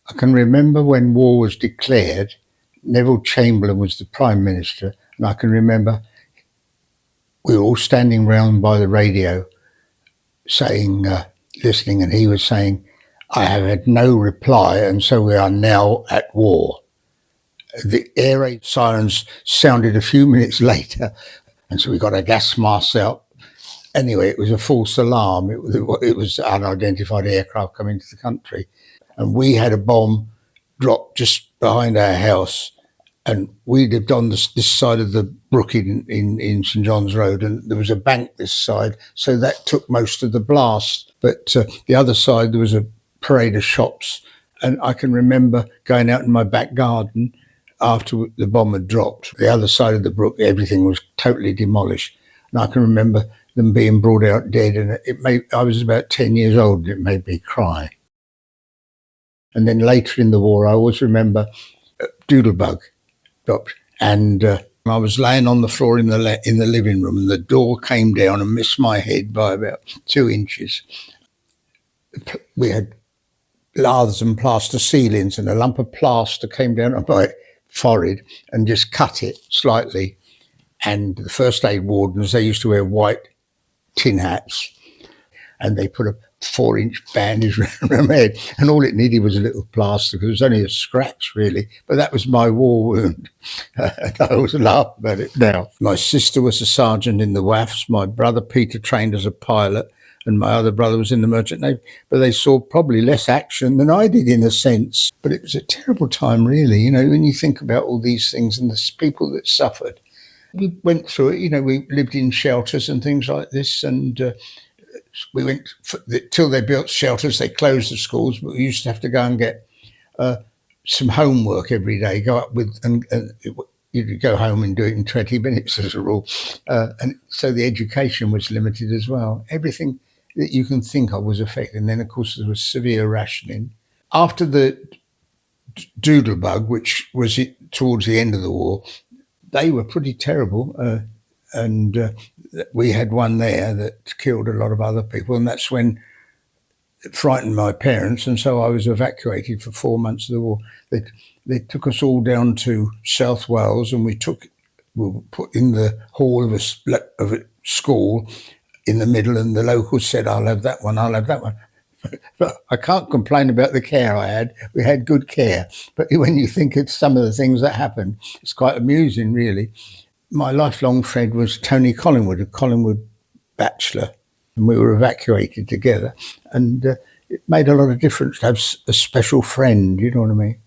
I can remember when war was declared, Neville Chamberlain was the Prime Minister, and I can remember we were all standing round by the radio saying, listening, and he was saying, I have had no reply, and so we are now at war. The air raid sirens sounded a few minutes later, and so we got our gas masks out. Anyway, it was a false alarm. It was unidentified aircraft coming into the country. And we had a bomb dropped just behind our house. And we lived on this side of the brook in St John's Road, and there was a bank this side. So that took most of the blast. But the other side, there was a parade of shops. And I can remember going out in my back garden after the bomb had dropped. The other side of the brook, everything was totally demolished. And I can remember them being brought out dead. And I was about 10 years old, and it made me cry. And then later in the war, I always remember Doodlebug dropped. And I was laying on the floor in the living room, and the door came down and missed my head by about 2 inches. We had laths and plaster ceilings, and a lump of plaster came down on my forehead and just cut it slightly. And the first aid wardens, they used to wear white tin hats, and they put a 4-inch bandage around my head, and all it needed was a little plaster, because it was only a scratch really, but that was my war wound. I always laugh about it now. My sister was a sergeant in the WAFs, my brother Peter trained as a pilot, and my other brother was in the Merchant Navy, but they saw probably less action than I did in a sense. But it was a terrible time really, you know, when you think about all these things and the people that suffered. We went through it, you know, we lived in shelters and things like this, and we went, till they built shelters, they closed the schools, but we used to have to go and get some homework every day, go up with, and you'd go home and do it in 20 minutes as a rule. And so the education was limited as well. Everything that you can think of was affected. And then, of course, there was severe rationing. After the Doodlebug, which was towards the end of the war, they were pretty terrible. And we had one there that killed a lot of other people. And that's when it frightened my parents. And so I was evacuated for 4 months of the war. They took us all down to South Wales, and we were put in the hall of a school in the middle, and the locals said, I'll have that one, I'll have that one. But I can't complain about the care I had. We had good care. But when you think of some of the things that happened, it's quite amusing, really. My lifelong friend was Tony Collingwood, a Collingwood bachelor, and we were evacuated together. And it made a lot of difference to have a special friend, you know what I mean?